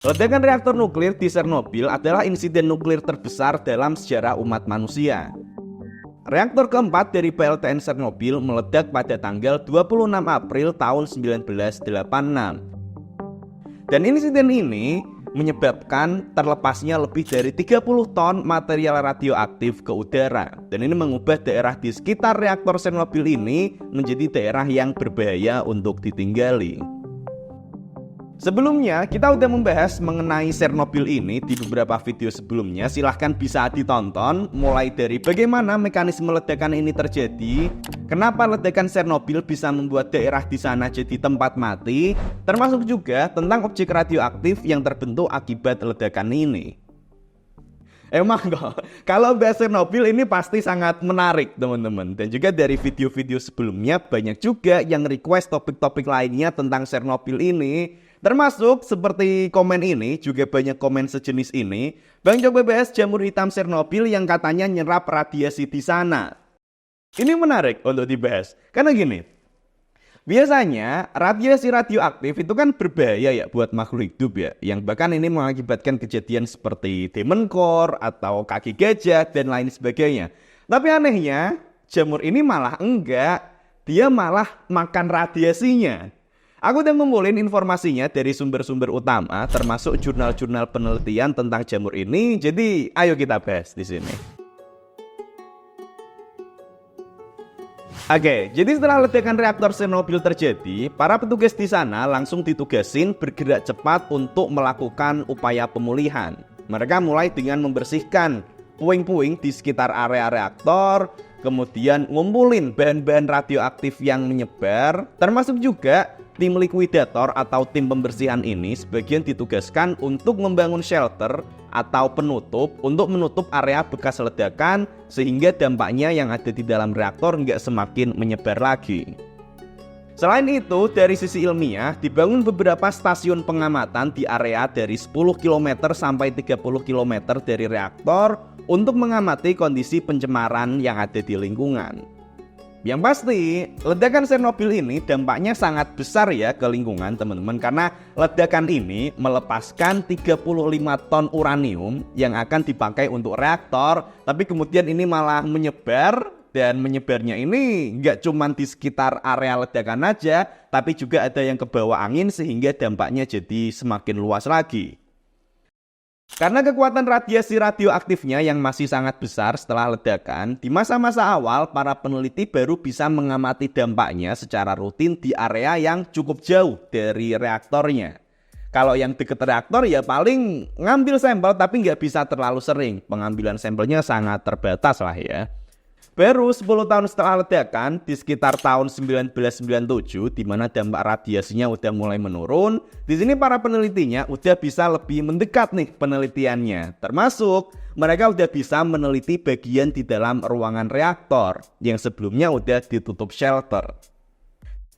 Ledakan reaktor nuklir di Chernobyl adalah insiden nuklir terbesar dalam sejarah umat manusia. Reaktor keempat dari PLTN Chernobyl meledak pada tanggal 26 April tahun 1986. Dan insiden ini menyebabkan terlepasnya lebih dari 30 ton material radioaktif ke udara. Dan ini mengubah daerah di sekitar reaktor Chernobyl ini menjadi daerah yang berbahaya untuk ditinggali. Sebelumnya kita udah membahas mengenai Chernobyl ini di beberapa video sebelumnya. Silahkan bisa ditonton mulai dari bagaimana mekanisme ledakan ini terjadi, kenapa ledakan Chernobyl bisa membuat daerah di sana jadi tempat mati, termasuk juga tentang objek radioaktif yang terbentuk akibat ledakan ini. Emang kok, kalau bahas Chernobyl ini pasti sangat menarik teman-teman. Dan juga dari video-video sebelumnya banyak juga yang request topik-topik lainnya tentang Chernobyl ini. Termasuk seperti komen ini, juga banyak komen sejenis ini. Bang coba bahas jamur hitam Chernobyl yang katanya nyerap radiasi di sana. Ini menarik untuk dibahas, karena gini. Biasanya radiasi radioaktif itu kan berbahaya ya buat makhluk hidup ya. Yang bahkan ini mengakibatkan kejadian seperti demon core atau kaki gajah dan lain sebagainya. Tapi anehnya jamur ini malah enggak. Dia malah makan radiasinya. Aku udah ngumpulin informasinya dari sumber-sumber utama, termasuk jurnal-jurnal penelitian tentang jamur ini. Jadi, ayo kita bahas di sini. Oke, jadi setelah ledakan reaktor Chernobyl terjadi, para petugas di sana langsung ditugasin bergerak cepat untuk melakukan upaya pemulihan. Mereka mulai dengan membersihkan puing-puing di sekitar area reaktor, kemudian ngumpulin bahan-bahan radioaktif yang menyebar, termasuk juga tim likuidator atau tim pembersihan ini sebagian ditugaskan untuk membangun shelter atau penutup untuk menutup area bekas ledakan sehingga dampaknya yang ada di dalam reaktor nggak semakin menyebar lagi. Selain itu, dari sisi ilmiah dibangun beberapa stasiun pengamatan di area dari 10 km sampai 30 km dari reaktor untuk mengamati kondisi pencemaran yang ada di lingkungan. Yang pasti, ledakan Chernobyl ini dampaknya sangat besar ya ke lingkungan teman-teman, karena ledakan ini melepaskan 35 ton uranium yang akan dipakai untuk reaktor, tapi kemudian ini malah menyebar, dan menyebarnya ini nggak cuma di sekitar area ledakan aja, tapi juga ada yang ke bawah angin sehingga dampaknya jadi semakin luas lagi. Karena kekuatan radiasi radioaktifnya yang masih sangat besar setelah ledakan, di masa-masa awal para peneliti baru bisa mengamati dampaknya secara rutin di area yang cukup jauh dari reaktornya. Kalau yang dekat reaktor ya paling ngambil sampel tapi nggak bisa terlalu sering. Pengambilan sampelnya sangat terbatas lah ya. Baru 10 tahun setelah ledakan, di sekitar tahun 1997, di mana dampak radiasinya udah mulai menurun, di sini para penelitinya udah bisa lebih mendekat nih penelitiannya. Termasuk mereka udah bisa meneliti bagian di dalam ruangan reaktor yang sebelumnya udah ditutup shelter.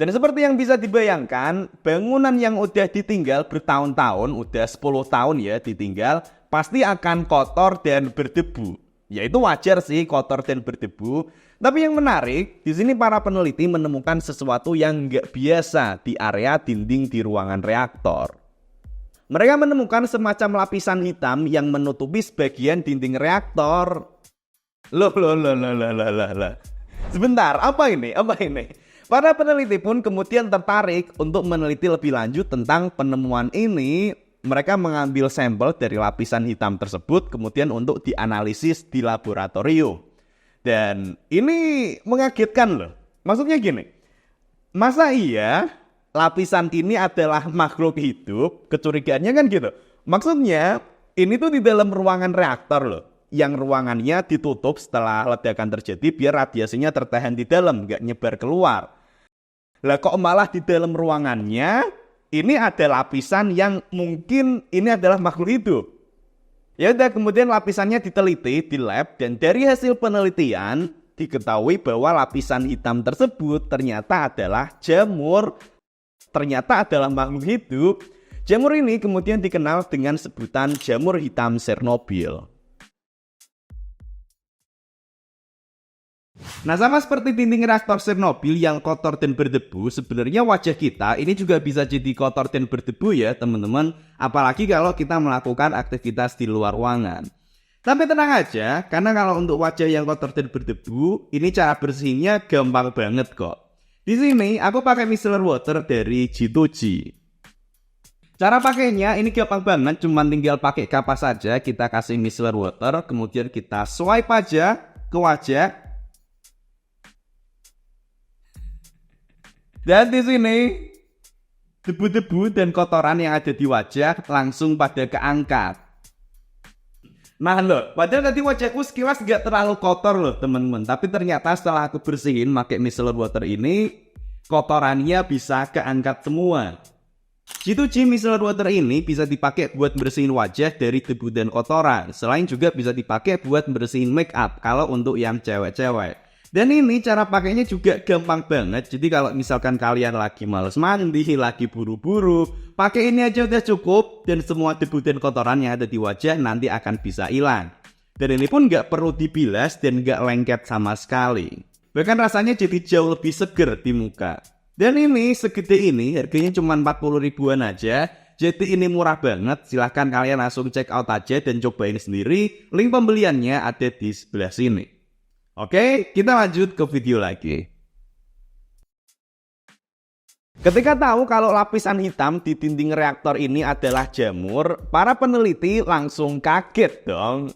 Dan seperti yang bisa dibayangkan, bangunan yang udah ditinggal bertahun-tahun, udah 10 tahun ya ditinggal, pasti akan kotor dan berdebu. Ya itu wajar sih kotor dan berdebu. Tapi yang menarik, di sini para peneliti menemukan sesuatu yang nggak biasa di area dinding di ruangan reaktor. Mereka menemukan semacam lapisan hitam yang menutupi sebagian dinding reaktor. Loh. Sebentar, apa ini? Para peneliti pun kemudian tertarik untuk meneliti lebih lanjut tentang penemuan ini. Mereka mengambil sampel dari lapisan hitam tersebut kemudian untuk dianalisis di laboratorium. Dan ini mengagetkan loh. Maksudnya gini, masa iya lapisan ini adalah makhluk hidup? Kecurigaannya kan gitu. Maksudnya ini tuh di dalam ruangan reaktor loh, yang ruangannya ditutup setelah ledakan terjadi biar radiasinya tertahan di dalam, nggak nyebar keluar. Lah kok malah di dalam ruangannya ini ada lapisan yang mungkin ini adalah makhluk hidup. Ya udah, kemudian lapisannya diteliti di lab dan dari hasil penelitian diketahui bahwa lapisan hitam tersebut ternyata adalah jamur. Ternyata adalah makhluk hidup. Jamur ini kemudian dikenal dengan sebutan jamur hitam Chernobyl. Nah, sama seperti dinding reaktor Chernobyl yang kotor dan berdebu, sebenarnya wajah kita ini juga bisa jadi kotor dan berdebu ya teman-teman. Apalagi kalau kita melakukan aktivitas di luar ruangan. Tapi tenang aja, karena kalau untuk wajah yang kotor dan berdebu, ini cara bersihnya gampang banget kok. Di sini aku pakai micellar water dari G2G. Cara pakainya ini gampang banget, cuma tinggal pakai kapas saja, kita kasih micellar water, kemudian kita swipe aja ke wajah. Dan di sini debu-debu dan kotoran yang ada di wajah langsung pada keangkat. Nah loh, padahal tadi wajahku sekilas gak terlalu kotor loh teman-teman. Tapi ternyata setelah aku bersihin pakai micellar water ini, kotorannya bisa keangkat semua. G2G micellar water ini bisa dipakai buat bersihin wajah dari debu dan kotoran. Selain juga bisa dipakai buat bersihin make up kalau untuk yang cewek-cewek. Dan ini cara pakainya juga gampang banget. Jadi kalau misalkan kalian lagi males mandi, lagi buru-buru, pakai ini aja udah cukup. Dan semua debu dan kotoran yang ada di wajah nanti akan bisa hilang. Dan ini pun nggak perlu dibilas dan nggak lengket sama sekali. Bahkan rasanya jadi jauh lebih seger di muka. Dan ini segede ini harganya cuma 40 ribuan aja. Jadi ini murah banget. Silahkan kalian langsung check out aja dan cobain sendiri. Link pembeliannya ada di sebelah sini. Oke, kita lanjut ke video lagi. Ketika tahu kalau lapisan hitam di dinding reaktor ini adalah jamur, para peneliti langsung kaget dong.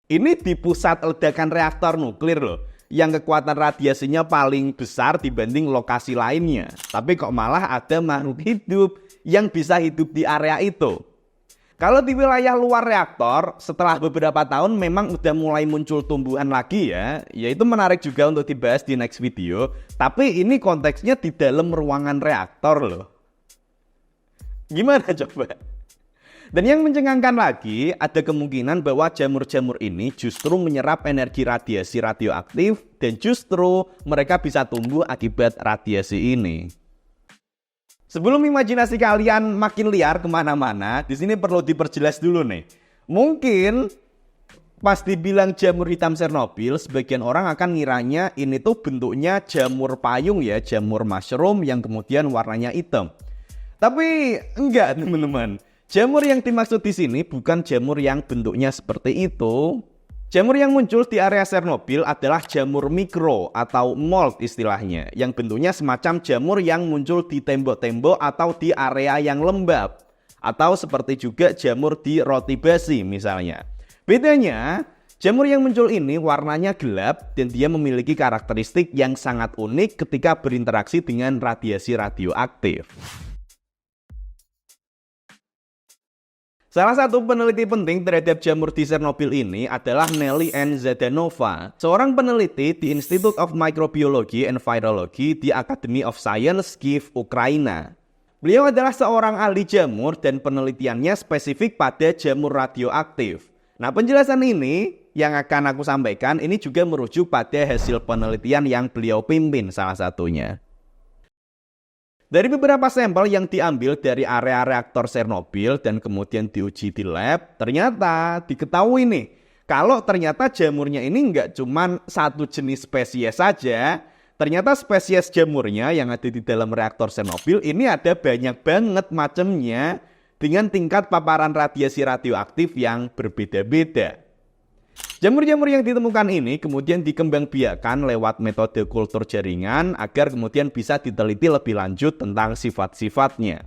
Ini di pusat ledakan reaktor nuklir loh, yang kekuatan radiasinya paling besar dibanding lokasi lainnya. Tapi kok malah ada makhluk hidup yang bisa hidup di area itu. Kalau di wilayah luar reaktor, setelah beberapa tahun memang udah mulai muncul tumbuhan lagi ya. Ya itu menarik juga untuk dibahas di next video. Tapi ini konteksnya di dalam ruangan reaktor loh. Gimana coba? Dan yang mencengangkan lagi, ada kemungkinan bahwa jamur-jamur ini justru menyerap energi radiasi radioaktif dan justru mereka bisa tumbuh akibat radiasi ini. Sebelum imajinasi kalian makin liar kemana-mana, di sini perlu diperjelas dulu nih. Mungkin pas dibilang jamur hitam Chernobyl, sebagian orang akan ngiranya ini tuh bentuknya jamur payung ya, jamur mushroom yang kemudian warnanya hitam. Tapi enggak teman-teman. Jamur yang dimaksud di sini bukan jamur yang bentuknya seperti itu. Jamur yang muncul di area Chernobyl adalah jamur mikro atau mold istilahnya, yang bentuknya semacam jamur yang muncul di tembok-tembok atau di area yang lembab, atau seperti juga jamur di roti basi misalnya. Bedanya, jamur yang muncul ini warnanya gelap dan dia memiliki karakteristik yang sangat unik ketika berinteraksi dengan radiasi radioaktif. Salah satu peneliti penting terhadap jamur di Chernobyl ini adalah Nelly N. Zhdanova, seorang peneliti di Institute of Microbiology and Virology di Academy of Science Kyiv, Ukraina. Beliau adalah seorang ahli jamur dan penelitiannya spesifik pada jamur radioaktif. Nah, penjelasan ini yang akan aku sampaikan ini juga merujuk pada hasil penelitian yang beliau pimpin salah satunya. Dari beberapa sampel yang diambil dari area reaktor Chernobyl dan kemudian diuji di lab, ternyata diketahui nih, kalau ternyata jamurnya ini nggak cuma satu jenis spesies saja, ternyata spesies jamurnya yang ada di dalam reaktor Chernobyl ini ada banyak banget macamnya dengan tingkat paparan radiasi radioaktif yang berbeda-beda. Jamur-jamur yang ditemukan ini kemudian dikembangbiakkan lewat metode kultur jaringan agar kemudian bisa diteliti lebih lanjut tentang sifat-sifatnya.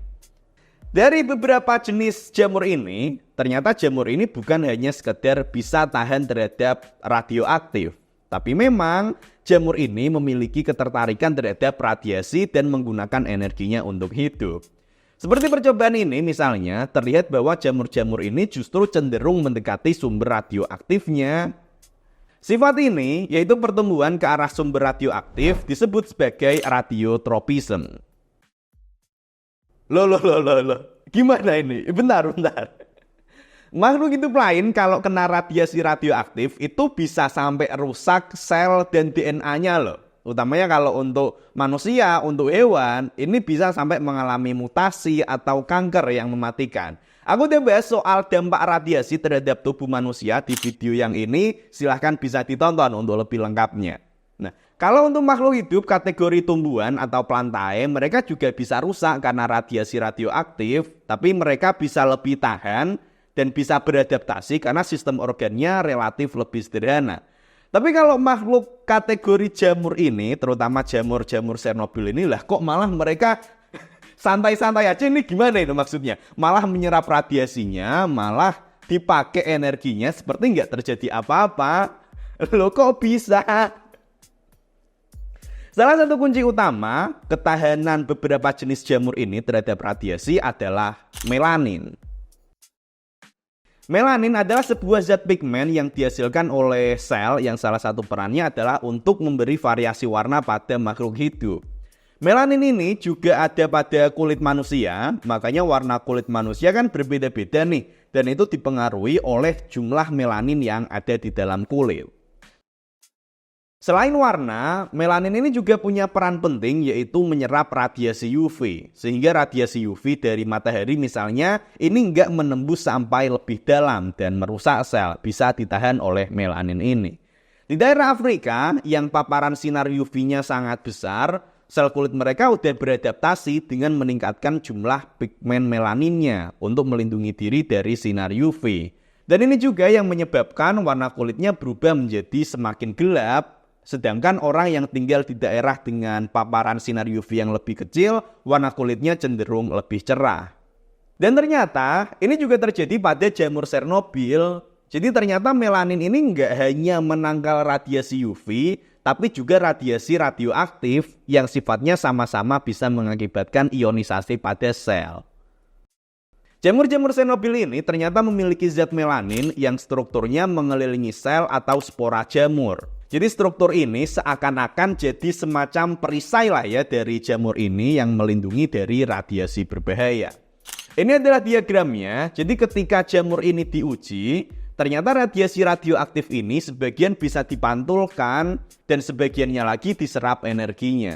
Dari beberapa jenis jamur ini, ternyata jamur ini bukan hanya sekedar bisa tahan terhadap radioaktif, tapi memang jamur ini memiliki ketertarikan terhadap radiasi dan menggunakan energinya untuk hidup. Seperti percobaan ini misalnya, terlihat bahwa jamur-jamur ini justru cenderung mendekati sumber radioaktifnya. Sifat ini, yaitu pertumbuhan ke arah sumber radioaktif, disebut sebagai radiotropism. Loh. Gimana ini? Bentar. Makhluk hidup lain kalau kena radiasi radioaktif itu bisa sampai rusak sel dan DNA-nya loh. Utamanya kalau untuk manusia, untuk hewan, ini bisa sampai mengalami mutasi atau kanker yang mematikan. Aku udah bahas soal dampak radiasi terhadap tubuh manusia di video yang ini, silahkan bisa ditonton untuk lebih lengkapnya. Nah, Kalau untuk makhluk hidup kategori tumbuhan atau plantae, mereka juga bisa rusak karena radiasi radioaktif, tapi mereka bisa lebih tahan dan bisa beradaptasi karena sistem organnya relatif lebih sederhana. Tapi kalau makhluk kategori jamur ini, terutama jamur-jamur Chernobyl ini, lah kok malah mereka santai-santai aja, ini gimana itu maksudnya? Malah menyerap radiasinya, malah dipakai energinya seperti nggak terjadi apa-apa. Loh kok bisa? Salah satu kunci utama ketahanan beberapa jenis jamur ini terhadap radiasi adalah melanin. Melanin adalah sebuah zat pigmen yang dihasilkan oleh sel yang salah satu perannya adalah untuk memberi variasi warna pada makhluk hidup. Melanin ini juga ada pada kulit manusia, makanya warna kulit manusia kan berbeda-beda nih, dan itu dipengaruhi oleh jumlah melanin yang ada di dalam kulit. Selain warna, melanin ini juga punya peran penting yaitu menyerap radiasi UV. Sehingga radiasi UV dari matahari misalnya ini nggak menembus sampai lebih dalam dan merusak sel, bisa ditahan oleh melanin ini. Di daerah Afrika yang paparan sinar UV-nya sangat besar, sel kulit mereka udah beradaptasi dengan meningkatkan jumlah pigmen melaninnya untuk melindungi diri dari sinar UV. Dan ini juga yang menyebabkan warna kulitnya berubah menjadi semakin gelap. Sedangkan orang yang tinggal di daerah dengan paparan sinar UV yang lebih kecil, warna kulitnya cenderung lebih cerah. Dan ternyata ini juga terjadi pada jamur Chernobyl. Jadi ternyata melanin ini nggak hanya menangkal radiasi UV, tapi juga radiasi radioaktif yang sifatnya sama-sama bisa mengakibatkan ionisasi pada sel. Jamur-jamur Chernobyl ini ternyata memiliki zat melanin yang strukturnya mengelilingi sel atau spora jamur. Jadi struktur ini seakan-akan jadi semacam perisai lah ya dari jamur ini yang melindungi dari radiasi berbahaya. Ini adalah diagramnya, jadi ketika jamur ini diuji, ternyata radiasi radioaktif ini sebagian bisa dipantulkan dan sebagiannya lagi diserap energinya.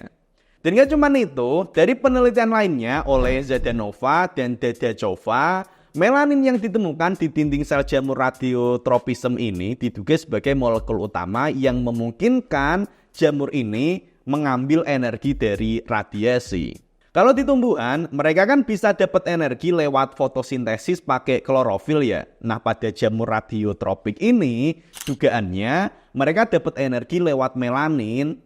Dan gak cuma itu, dari penelitian lainnya oleh Zhdanova dan Dadachova, melanin yang ditemukan di dinding sel jamur radiotropism ini diduga sebagai molekul utama yang memungkinkan jamur ini mengambil energi dari radiasi. Kalau di tumbuhan, mereka kan bisa dapat energi lewat fotosintesis pakai klorofil ya. Nah, pada jamur radiotropik ini, dugaannya mereka dapat energi lewat melanin.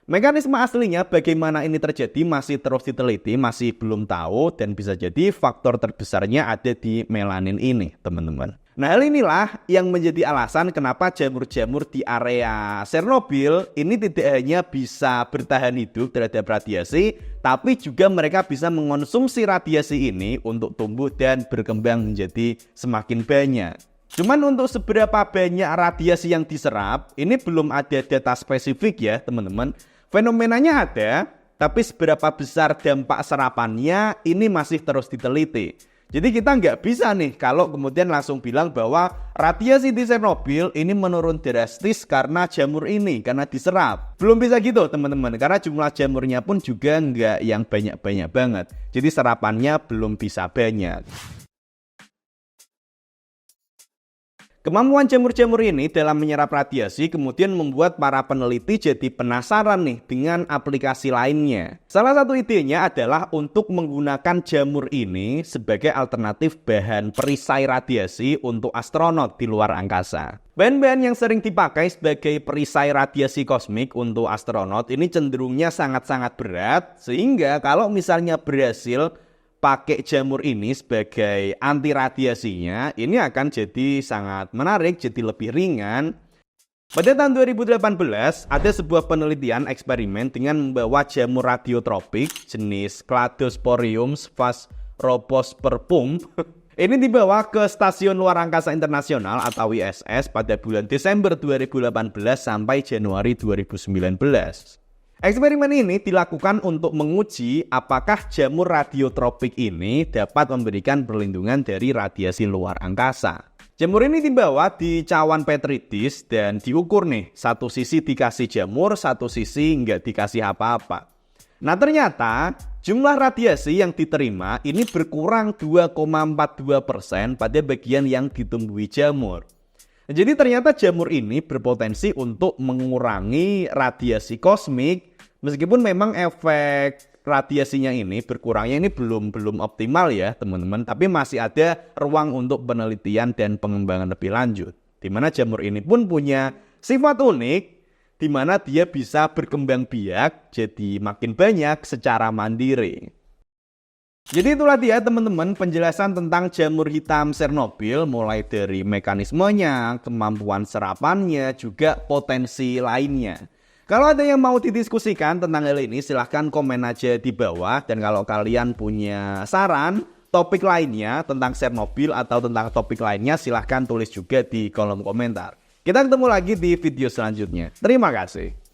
Mekanisme aslinya bagaimana ini terjadi masih terus diteliti, masih belum tahu, dan bisa jadi faktor terbesarnya ada di melanin ini, teman-teman. Nah, hal inilah yang menjadi alasan kenapa jamur-jamur di area Chernobyl ini tidak hanya bisa bertahan hidup terhadap radiasi, tapi juga mereka bisa mengonsumsi radiasi ini untuk tumbuh dan berkembang menjadi semakin banyak. Cuman untuk seberapa banyak radiasi yang diserap, ini belum ada data spesifik ya, teman-teman. Fenomenanya ada, tapi seberapa besar dampak serapannya ini masih terus diteliti. Jadi kita nggak bisa nih kalau kemudian langsung bilang bahwa radiasi di Chernobyl ini menurun drastis karena jamur ini, karena diserap. Belum bisa gitu teman-teman, karena jumlah jamurnya pun juga nggak yang banyak-banyak banget. Jadi serapannya belum bisa banyak. Kemampuan jamur-jamur ini dalam menyerap radiasi kemudian membuat para peneliti jadi penasaran nih dengan aplikasi lainnya. Salah satu idenya adalah untuk menggunakan jamur ini sebagai alternatif bahan perisai radiasi untuk astronot di luar angkasa. Bahan-bahan yang sering dipakai sebagai perisai radiasi kosmik untuk astronot ini cenderungnya sangat-sangat berat, sehingga kalau misalnya berhasil pakai jamur ini sebagai anti radiasinya, ini akan jadi sangat menarik, jadi lebih ringan. Pada tahun 2018, ada sebuah penelitian eksperimen dengan membawa jamur radiotropik jenis Cladosporium sphaeroposperpum. Ini dibawa ke Stasiun Luar Angkasa Internasional atau ISS pada bulan Desember 2018 sampai Januari 2019. Eksperimen ini dilakukan untuk menguji apakah jamur radiotropik ini dapat memberikan perlindungan dari radiasi luar angkasa. Jamur ini dibawa di cawan petri dish dan diukur nih, satu sisi dikasih jamur, satu sisi nggak dikasih apa-apa. Nah ternyata jumlah radiasi yang diterima ini berkurang 2,42% pada bagian yang ditumbuhi jamur. Jadi ternyata jamur ini berpotensi untuk mengurangi radiasi kosmik, meskipun memang efek radiasinya ini berkurangnya ini belum optimal ya teman-teman, tapi masih ada ruang untuk penelitian dan pengembangan lebih lanjut. Di mana jamur ini pun punya sifat unik, di mana dia bisa berkembang biak jadi makin banyak secara mandiri. Jadi itulah dia teman-teman penjelasan tentang jamur hitam Chernobyl, mulai dari mekanismenya, kemampuan serapannya, juga potensi lainnya. Kalau ada yang mau didiskusikan tentang hal ini silahkan komen aja di bawah. Dan kalau kalian punya saran, topik lainnya tentang Chernobyl atau tentang topik lainnya silahkan tulis juga di kolom komentar. Kita ketemu lagi di video selanjutnya. Terima kasih.